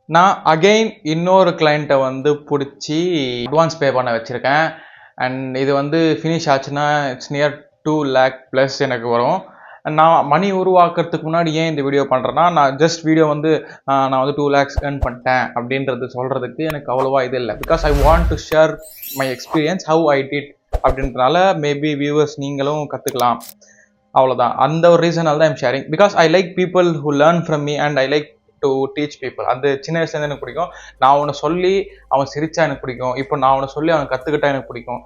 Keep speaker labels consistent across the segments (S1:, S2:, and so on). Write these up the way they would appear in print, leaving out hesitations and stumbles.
S1: நான் அகெயின் இன்னொரு கிளைண்ட்டை வந்து பிடிச்சி அட்வான்ஸ் பே பண்ண வச்சுருக்கேன். அண்ட் இது வந்து ஃபினிஷ் ஆச்சுன்னா இட்ஸ் நியர் 2 lakh ப்ளஸ் எனக்கு வரும். நான் மணி உருவாக்குறதுக்கு முன்னாடி ஏன் இந்த வீடியோ பண்ணுறேன்னா, நான் ஜஸ்ட் வீடியோ வந்து நான் வந்து 2 lakhs earn பண்ணிட்டேன் அப்படின்றது சொல்கிறதுக்கு எனக்கு அவ்வளோவா இது இல்லை. Because I want to share my experience how I did அப்படின்றனால மேபி வியூவர்ஸ் நீங்களும் கற்றுக்கலாம், அவ்வளோதான். அந்த ஒரு ரீசனால் தான் I'm sharing. Because I like people who learn from me and I like to teach people. அந்த சின்ன வயசுலேருந்து எனக்கு பிடிக்கும். நான் அவனை சொல்லி அவன் சிரிச்சா எனக்கு பிடிக்கும். இப்போ நான் அவனை சொல்லி அவன் கற்றுக்கிட்டா எனக்கு பிடிக்கும்.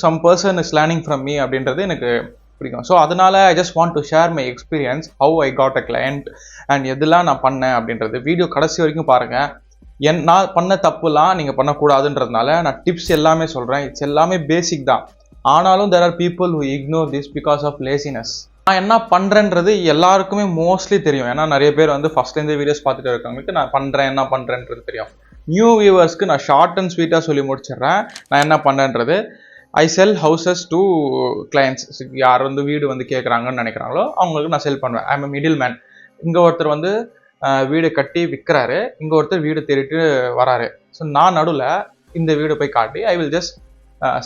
S1: Some person is learning from me அப்படின்றது எனக்கு பிடிக்கும். ஸோ அதனால I just want to share my experience how I got a client and எதெல்லாம் நான் பண்ணேன் அப்படின்றது. வீடியோ கடைசி வரைக்கும் பாருங்கள். நான் பண்ண தப்புலாம் நீங்கள் பண்ணக்கூடாதுன்றதுனால நான் டிப்ஸ் எல்லாமே சொல்கிறேன். இட்ஸ் எல்லாமே பேசிக் தான். ஆனாலும் there are people who ignore this because of laziness. நான் என்ன பண்ணுறேன்றது எல்லாருக்குமே மோஸ்ட்லி தெரியும். ஏன்னா நிறைய பேர் வந்து ஃபஸ்ட்லேருந்து வீடியோஸ் பார்த்துட்டு இருக்கவங்களுக்கு நான் பண்ணுறேன் என்ன பண்ணுறேன்றது தெரியும். நியூ வியூவர்ஸ்க்கு நான் ஷார்ட் அண்ட் ஸ்வீட்டாக சொல்லி முடிச்சிடுறேன் நான் என்ன பண்ணுறேன்றது. ஐ செல் ஹவுசஸ் டு கிளைண்ட்ஸ். யார் வந்து வீடு வந்து கேட்குறாங்கன்னு நினைக்கிறாங்களோ அவங்களுக்கு நான் செல் பண்ணுவேன். I am middle man. இங்கே ஒருத்தர் வந்து வீடு கட்டி விற்கிறாரு, இங்கே ஒருத்தர் வீடு தேடிட்டு வராரு. ஸோ நான் நடுவில் இந்த வீடு போய் காட்டி ஐ will just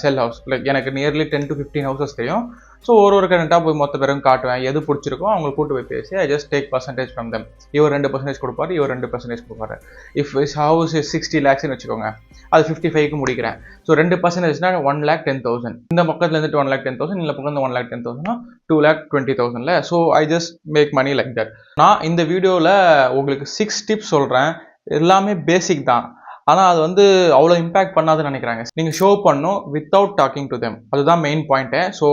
S1: sell house. Like எனக்கு நியர்லி 10 to 15 ஹவுசஸ் தெரியும். ஸோ ஒரு கரண்ட்டாக போய் மொத்த பேரும் காட்டுவேன். எது பிடிச்சிருக்கோ அவங்களை கூட்டு போய் பேசி I just take percentage from them. இவர் 2% கொடுப்பாரு, இவர் 2% கொடுப்பாரு. If is house is 60 lakhs வச்சுக்கோங்க, அது 55க்கு முடிக்கிறேன். ஸோ 2%னா 1,10,000. இந்த பக்கத்தில் இருந்துட்டு 1,10,000, இந்த பக்கம் 1,10,000, 2,20,000. So I just make money like that. நான் இந்த வீடியோவில் உங்களுக்கு 6 டிப்ஸ் சொல்கிறேன். எல்லாமே பேசிக் தான், ஆனால் அது வந்து அவ்வளோ இம்பேக்ட் பண்ணாதுன்னு நினைக்கிறாங்க. நீங்கள் ஷோ பண்ணணும் வித்தவுட் டாக்கிங் டு தெம், அதுதான் மெயின் பாயிண்ட்டு. ஸோ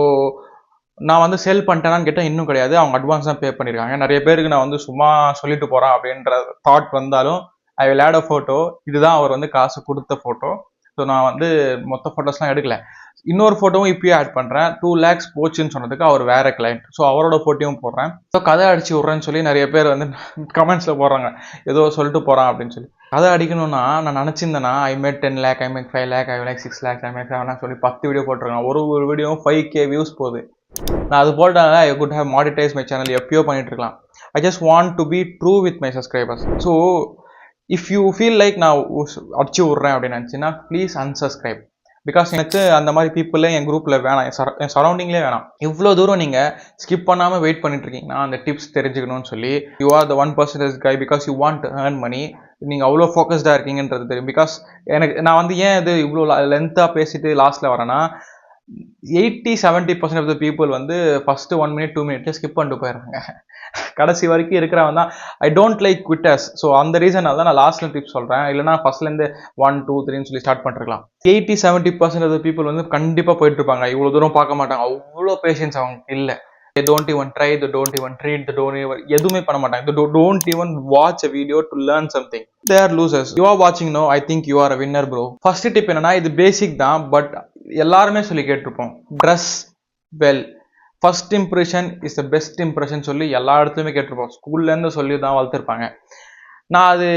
S1: நான் வந்து செல் பண்ணிட்டேனான்னு கேட்டால் இன்னும் கிடையாது, அவங்க அட்வான்ஸ் தான் பே பண்ணியிருக்காங்க. நிறைய பேருக்கு நான் வந்து சும்மா சொல்லிட்டு போகிறேன் அப்படின்ற தாட் வந்தாலும் I will add a photo. இதுதான் அவர் வந்து காசு கொடுத்த ஃபோட்டோ. ஸோ நான் வந்து மொத்த ஃபோட்டோஸ்லாம் எடுக்கல. இன்னொரு ஃபோட்டோவும் இப்பயே ஆட் பண்ணுறேன். 2 lakhs போச்சுன்னு சொன்னதுக்கு அவர் வேற கிளைண்ட். ஸோ அவரோட ஃபோட்டோவும் போடுறேன். ஸோ கதை அடிச்சு விட்றேன்னு சொல்லி நிறைய பேர் வந்து கமெண்ட்ஸில் போடுறாங்க, ஏதோ சொல்லிட்டு போகிறான் அப்படின்னு சொல்லி. கதை அடிக்கணும்னா நான் நினச்சிருந்தேன்னா I make 10 lakh, I make 5 lakh, I make 6 lakhs, I make 7 lakhs சொல்லி 10 வீடியோ போட்டிருக்கேன். ஒரு வீடியோவும் 5K வியூஸ் போகுது. நான் அது போட்டால I could have monetise my channel, எப்பயோ பண்ணிட்டு இருக்கலாம். I just want to be true with my subscribers. So if you feel like நான் அடிச்சு விட்றேன் அப்படின்னு நினச்சின்னா ப்ளீஸ் அன்சப்ஸ்கிரைப். பிகாஸ் எனக்கு அந்த மாதிரி பீப்புளே என் குரூப்பில் வேணாம், என் சரௌண்டிங்லேயே வேணாம். இவ்வளோ தூரம் நீங்கள் ஸ்கிப் பண்ணாமல் வெயிட் பண்ணிட்டு இருக்கீங்கன்னா அந்த டிப்ஸ் தெரிஞ்சுக்கணும்னு சொல்லி, you are the 1% guy because you want to earn money. நீங்கள் அவ்வளோ ஃபோக்கஸ்டாக இருக்கீங்கன்றது தெரியும். பிகாஸ் நான் வந்து ஏன் இது இவ்வளோ லென்த்தாக பேசிட்டு லாஸ்ட்டில் வரேன்னா, 80-70% ஆஃப் த பீப்புள் வந்து ஃபஸ்ட்டு 1 minute 2 minute ஸ்கிப் பண்ணிட்டு போயிடுறாங்க. கடைசி வரைக்கும் இருக்கிறவன் தான் I don't like quitters. So அந்த ரீசனால் தான் நான் லாஸ்ட்டில் டிப்ஸ் சொல்கிறேன். இல்லைனா ஃபஸ்ட்லேருந்து 1 2 3 சொல்லி ஸ்டார்ட் பண்ணிருக்கலாம். 80-70% ஆஃப் த பீப்புள் வந்து கண்டிப்பாக போயிட்டு இருப்பாங்க, இவ்வளோ தூரம் பார்க்க மாட்டாங்க. அவ்வளோ பேஷன்ஸ் அவங்க இல்லை. They don't even try, they don't even read, they don't even எதுவுமே பண்ண மாட்டாங்க. They don't even watch a video to learn something. They are losers. You are watching now, I think you are a winner bro. First tip என்னன்னா, இது பேசிக் தான், but எல்லாருமே சொல்லி கேட்டிருப்போம். Dress well, first impression is the best impression சொல்லி எல்லா இடத்துலையுமே கேட்டிருப்போம். ஸ்கூல்லேருந்து சொல்லி தான் வளர்த்துருப்பாங்க. நான் அது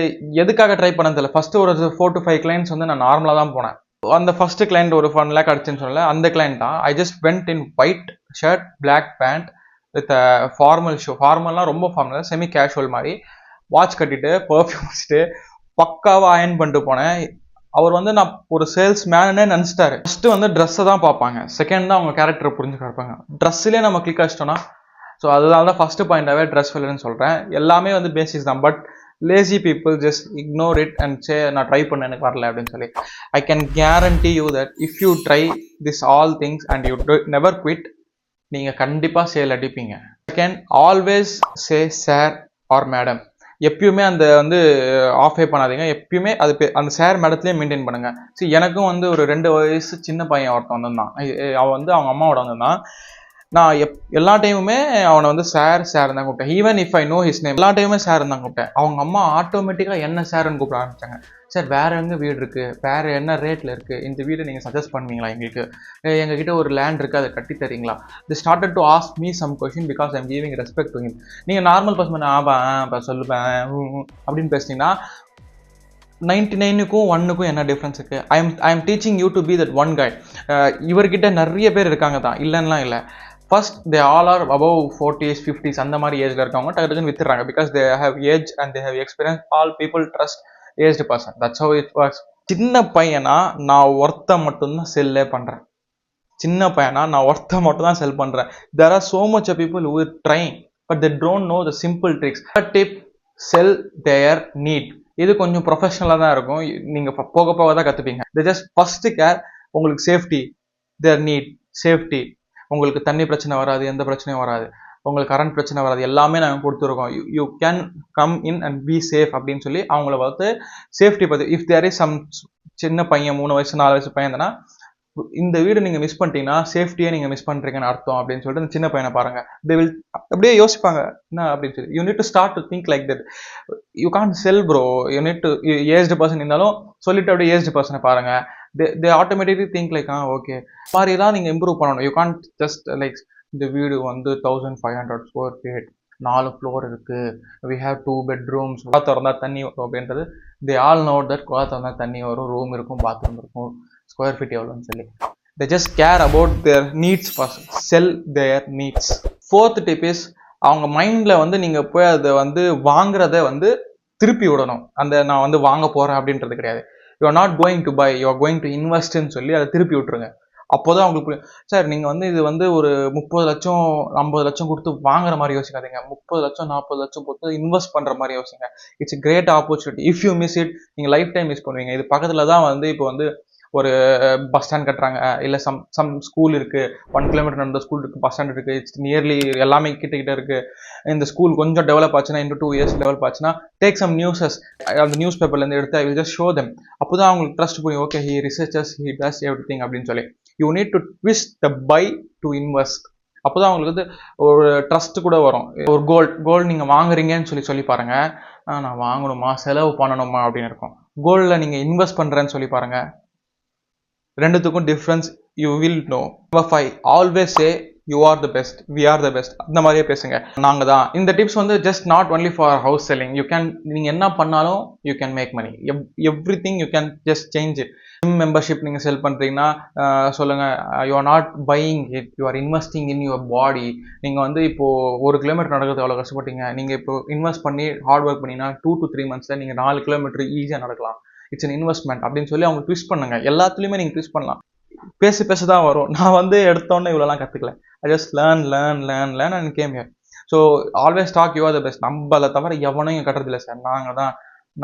S1: எதுக்காக ட்ரை பண்ணது இல்லை. ஃபர்ஸ்ட் ஒரு 4 to 5 கிளைண்ட்ஸ் வந்து நான் நார்மலாக தான் போனேன். அந்த ஃபர்ஸ்ட் கிளைண்ட் ஒரு 1 lakh அடிச்சுன்னு சொல்லல, அந்த கிளைண்ட் தான். I just went in white shirt, black pant with formal shoe. ஃபார்மல்லாம் ரொம்ப ஃபார்மல், செமி கேஷுவல் மாதிரி. வாட்ச் கட்டிட்டு பர்ஃப்யூம் வச்சுட்டு பக்காவாக அயன் பண்ணிட்டு போனேன். அவர் வந்து நான் ஒரு சேல்ஸ் மேனே நினச்சிட்டாரு. ஃபர்ஸ்ட் வந்து ட்ரெஸ்ஸை தான் பார்ப்பாங்க, செகண்ட் தான் அவங்க கேரக்டரை புரிஞ்சுக்க இருப்பாங்க. ட்ரெஸ்ஸிலே நம்ம கிளிக் ஆச்சிட்டோன்னா, ஸோ அதனால தான் ஃபர்ஸ்ட் பாயிண்டாகவே ட்ரெஸ் வெல்லுன்னு சொல்கிறேன். எல்லாமே வந்து பேசிக்ஸ் தான், but lazy people just ignore it and say நான் ட்ரை பண்ண எனக்கு வரல அப்படின்னு சொல்லி. I can guarantee you that if you try this all things and you never quit, நீங்கள் கண்டிப்பாக sale அடிப்பீங்க. Second, always say sir or madam. எப்பயுமே அந்த வந்து ஆஃபே பண்ணாதீங்க. எப்பயுமே அது அந்த சார் மேடத்துலேயே மெயின்டைன் பண்ணுங்க. சரி, எனக்கும் வந்து ஒரு 2 வயசு சின்ன பையன் ஒருத்தன் வந்திருந்தான். அவன் வந்து அவங்க அம்மாவோட வந்திருந்தான். நான் எல்லா டைமுமே அவனை வந்து சார் தான் கூப்பிட்டேன். Even if I know his name, எல்லா டைமுமே சார் தான் கூப்பிட்டேன். அவங்க அம்மா ஆட்டோமேட்டிக்காக என்ன சார்ன்னு கூப்பிட ஆரம்பிச்சாங்க. சார் வேறு எங்கே வீடு இருக்குது, வேறு என்ன ரேட்டில் இருக்குது, இந்த வீடு நீங்கள் சஜஸ்ட் பண்ணுவீங்களா, எங்களுக்கு எங்ககிட்ட ஒரு லேண்ட் இருக்குது, அதை கட்டி தரீங்களா. He started to ask me some question because I'm giving respect to him. நீங்கள் நார்மல் பர்சன் இப்போ சொல்லுவேன் அப்படின்னு பேசுனீங்கன்னா 99க்கும் 1க்கும் என்ன டிஃப்ரென்ஸ் இருக்குது? I am teaching you to be that one guy. இவர்கிட்ட நிறைய பேர் இருக்காங்க தான், இல்லைன்னா இல்லை. First they all are above 40s 50s அந்த மாதிரி ஏஜ்ல இருக்கவங்க டக்குன்னு வித்துறாங்க because they have age and they have experience. All people trust aged person. That's how it works. சின்ன பையனா நான் ஒர்த்தை மட்டும்தான் செல்லே பண்றேன். சின்ன பையனா நான் ஒர்த்தை மட்டும் தான் செல் பண்றேன். There are so much of people who trying but they don't know the simple tricks. Tip sell their need. இது கொஞ்சம் ப்ரொஃபஷனலாக தான் இருக்கும். நீங்க போக போக தான் கத்துப்பீங்க. தே ஜஸ்ட் ஃபர்ஸ்ட் கேர் உங்களுக்கு சேஃப்டி, தேர் நீட் சேஃப்டி. உங்களுக்கு தண்ணி பிரச்சனை வராது, எந்த பிரச்சனையும் வராது, உங்களுக்கு கரண்ட் பிரச்சனை வராது, எல்லாமே நாங்கள் கொடுத்துருக்கோம். You can come in and be safe அப்படின்னு சொல்லி அவங்கள பார்த்து சேஃப்டி பற்றி. இஃப் தேர் இஸ் சம் சின்ன பையன் 3 வயசு 4 வயசு பையன் தானே இந்த வீடு நீங்க மிஸ் பண்ணிட்டீங்கன்னா சேஃப்டியே நீங்க மிஸ் பண்றீங்கன்னு அர்த்தம் அப்படின்னு சொல்லிட்டு அந்த சின்ன பையனை பாருங்க. தே வில் அப்படியே யோசிப்பாங்க என்ன அப்படின்னு சொல்லி. You need to start to think like that. You can't sell bro, you need to. Aged person இருந்தாலும் சொல்லிட்டு அப்படியே ஏஜ்டு பர்சனை பாருங்க. தே ஆட்டோமேட்டிக்லி திங்க் லைக் ஓகே மாதிரி தான் நீங்க இம்ப்ரூவ் பண்ணணும். யூ கான்ட் ஜஸ்ட் லைக் இந்த வீடு வந்து 1500 ஸ்கொயர் ஃபீட், 4 ஃப்ளோர் இருக்கு, வி ஹேவ் 2 bedrooms, குழா திறந்தா தண்ணி வரும் அப்படின்றது. தே ஆல் நோ தட் குழா திறந்தா தண்ணி வரும், ரூம் இருக்கும், பாத்ரூம் இருக்கும், ஸ்கொயர் ஃபீட் எவ்வளோன்னு சொல்லி. they just care about their needs first. sell their needs. fourth tip is அவங்க மைண்ட்ல வந்து நீங்க போய் அதை வந்து வாங்குறத வந்து திருப்பி விடணும். அந்த நான் வந்து வாங்க போறேன் அப்படின்றது கிடையாது. You are not going to buy, you are going to இன்வெஸ்ட்னு சொல்லி அதை திருப்பி விட்டுருங்க. அப்போதான் உங்களுக்கு புரியும். சார் நீங்க வந்து இது வந்து ஒரு 30 லட்சம் 50 லட்சம் கொடுத்து வாங்குற மாதிரி யோசிக்காதீங்க. 30 லட்சம் 40 லட்சம் கொடுத்து இன்வெஸ்ட் பண்ற மாதிரி யோசிங்க. It's great opportunity. If you miss it நீங்க லைஃப் டைம் மிஸ் பண்ணுவீங்க. இது பக்கத்துல தான் வந்து இப்போ வந்து ஒரு பஸ் ஸ்டாண்ட் கட்டுறாங்க, இல்லை சம் ஸ்கூல் இருக்கு, 1 கிலோமீட்டர் நடந்த ஸ்கூல் இருக்கு, பஸ் ஸ்டாண்ட் இருக்கு, இட்ஸ் நியர்லி எல்லாமே கிட்ட இருக்கு. இந்த ஸ்கூல் கொஞ்சம் டெவலப் ஆச்சுன்னா இன்னும் 2 years டெவலப் ஆச்சுன்னா டேக் சம் நியூஸஸ், அந்த நியூஸ் பேப்பர்லேருந்து எடுத்து I will just show them. அப்போதான் அவங்களுக்கு ட்ரஸ்ட் புரியும். Okay he researches, he does everything அப்படின்னு சொல்லி. You need to twist the buy to invest. அப்போதான் அவங்களுக்கு வந்து ஒரு ட்ரஸ்ட் கூட வரும். ஒரு கோல்டு நீங்கள் வாங்குறீங்கன்னு சொல்லி பாருங்க. நான் வாங்கணுமா, செலவு பண்ணணுமா அப்படின்னு இருக்கும். கோல்டில் நீங்கள் இன்வெஸ்ட் பண்ணுறேன்னு சொல்லி பாருங்க. ரெண்டுத்துக்கும் difference you will know. Number 5, always say you are the best, we are the best. அந்த மாதிரியே பேசுங்க, நாங்கள் தான். இந்த டிப்ஸ் வந்து just not only for house selling. You can, நீங்கள் என்ன பண்ணாலும் you can make money. Everything you can just change it. Gym membership நீங்கள் செல் பண்ணுறீங்கன்னா சொல்லுங்கள், you are not buying it, you are investing in your body. நீங்கள் வந்து இப்போது 1 kilometre நடக்கிறது எவ்வளோ கஷ்டப்பட்டீங்க, நீங்கள் இப்போ இன்வெஸ்ட் பண்ணி ஹார்ட் ஒர்க் பண்ணிங்கன்னா 2 to 3 months நீங்கள் 4 கிலோமீட்டர் ஈஸியாக நடக்கலாம். இட்ஸ் அன் இன்வெஸ்ட்மெண்ட் அப்படின்னு சொல்லி அவங்க ட்விஸ்ட் பண்ணுங்க. எல்லாத்துலேயுமே நீங்கள் ட்விஸ்ட் பண்ணலாம். பேச தான் வரும். நான் வந்து எடுத்தோன்னே இவ்வளோலாம் கற்றுக்கல. I just learn and came here. So always talk you are the best. நம்மளை தவிர எவனையும் கட்டுறதில்லை சார், நாங்கள் தான்,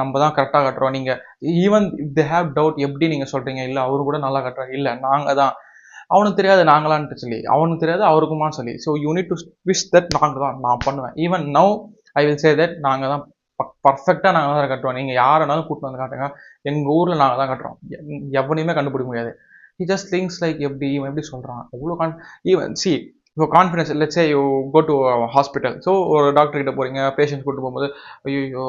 S1: நம்ம தான் கரெக்டாக கட்டுறோம். நீங்கள் even if they have doubt, எப்படி நீங்கள் சொல்கிறீங்க, இல்லை அவரு கூட நல்லா கட்டுறாங்க, இல்லை நாங்கள் தான், அவனுக்கு தெரியாது நாங்களான்ட்டு சொல்லி, அவனுக்கு தெரியாது அவருக்குமான்னு சொல்லி. So you need to twist that நாங்கள் தான், நான் பண்ணுவேன். Even now I will say that நாங்கள் தான் பர்ஃபெக்டாக நாங்கள் தான் கட்டுறோம். நீங்கள் யாருனாலும் கூப்பிட்டு வந்து காட்டுங்க, எங்கள் ஊரில் நாங்கள் தான் கட்டுறோம், எவனையுமே கண்டுபிடிக்க முடியாது. he just thinks like எப்படி சொல்கிறான் அவ்வளோ ஈவன் சி இப்போ confidence. Let's say you go to hospital. So ஒரு டாக்டர் கிட்ட போகிறீங்க, பேஷண்ட் கூட்டு போகும்போது ஐயோ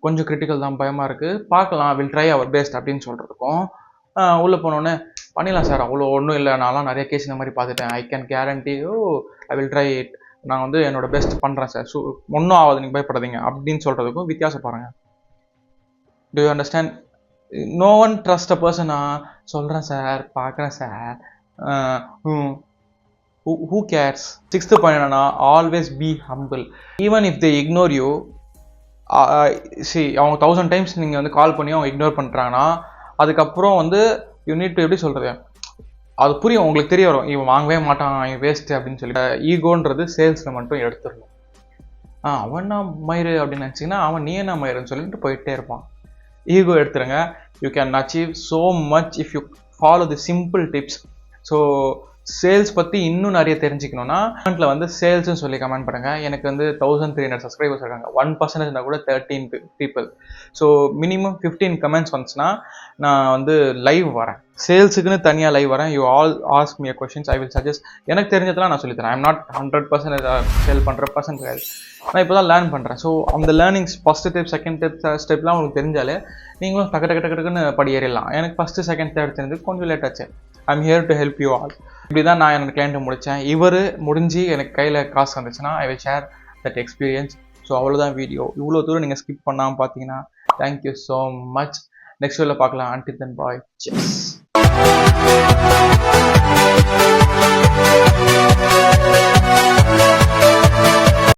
S1: கொஞ்சம் கிரிட்டிக்கல் தான், பயமாக இருக்குது, பார்க்கலாம், வில் ட்ரை அவர் பெஸ்ட் அப்படின்னு சொல்கிறதுக்கும் உள்ளே போனோன்னே பண்ணிடலாம் சார், அவ்வளோ ஒன்றும் இல்லை, நான்லாம் நிறைய கேஸ் இந்த மாதிரி பார்த்துட்டேன், I can guarantee I will try it, நான் வந்து என்னோட பெஸ்ட் பண்ணுறேன் சார், ஸோ ஒன்றும் ஆகாது, நீங்கள் பயப்படாதீங்க அப்படின்னு சொல்கிறதுக்கும் வித்தியாசம் பாருங்கள். Do you understand? No one trust a person. சொல்கிறேன் சார், பார்க்குறேன் sir, who cares? 6th point என்னன்னா, always be humble. Even if they ignore you, அவங்க 1000 times நீங்கள் வந்து கால் பண்ணி அவங்க இக்னோர் பண்ணுறாங்கன்னா அதுக்கப்புறம் வந்து யூ நீட் டு, எப்படி சொல்கிறது, அது புரியும், உங்களுக்கு தெரிய வரும், இவன் வாங்கவே மாட்டான், இவன் வேஸ்ட்டு அப்படின்னு சொல்லி. ஈகோன்றது சேல்ஸில் மட்டும் எடுத்துடணும். அவன் நான் மயிறு அப்படின்னு நினச்சிங்கன்னா அவன் நீ என்ன மயிருன்னு சொல்லிட்டு போயிட்டே இருப்பான். ஈகோ எடுத்துருங்க. You can achieve so much if you follow the simple tips. So sales பற்றி இன்னும் நிறைய தெரிஞ்சுக்கணுன்னா கமெண்ட்டில் வந்து சேல்ஸ்ன்னு சொல்லி கமெண்ட் பண்ணுங்கள். எனக்கு வந்து 1300 சப்ஸ்கிரைபர்ஸ் இருக்காங்க. 1% கூட 13 people. ஸோ மினிமம் 15 கமெண்ட்ஸ் வந்துச்சுன்னா நான் வந்து லைவ் வரேன், சேல்ஸுக்குன்னு தனியாக லைவ் வரேன். You all ask me questions, I will suggest. எனக்கு தெரிஞ்சதெல்லாம் நான் சொல்லித்தரேன். ஐம் நாட் 100% சேல் பண்ணுற பர்சன் கிடையாது, நான் இப்போ தான் லேர்ன் பண்ணுறேன். ஸோ அந்த லேர்னிங்ஸ் ஃபஸ்ட்டு ஸ்டெப், செகண்ட் ஸ்டெப்லாம் உங்களுக்கு தெரிஞ்சாலே நீங்களும் டக்குன்னு படி ஏறிடலாம். எனக்கு ஃபஸ்ட்டு செகண்ட் தேர்ட் தெரிஞ்சது கொஞ்சம் லேட் ஆச்சு. I'm here to help you all. இப்படி தான் நான் என்னோட கிளைண்ட்டை முடித்தேன். இவர் முடிஞ்சு எனக்கு கையில் காசு வந்துச்சுன்னா I will share that experience. So அவ்வளோதான் வீடியோ. இவ்வளோ தூரம் நீங்கள் ஸ்கிப் பண்ணாமல் பார்த்தீங்கன்னா தேங்க்யூ ஸோ மச். நெக்ஸ்ட் வீடியோவில் பார்க்கலாம். அன்டில் தென் பாய். செஸ்.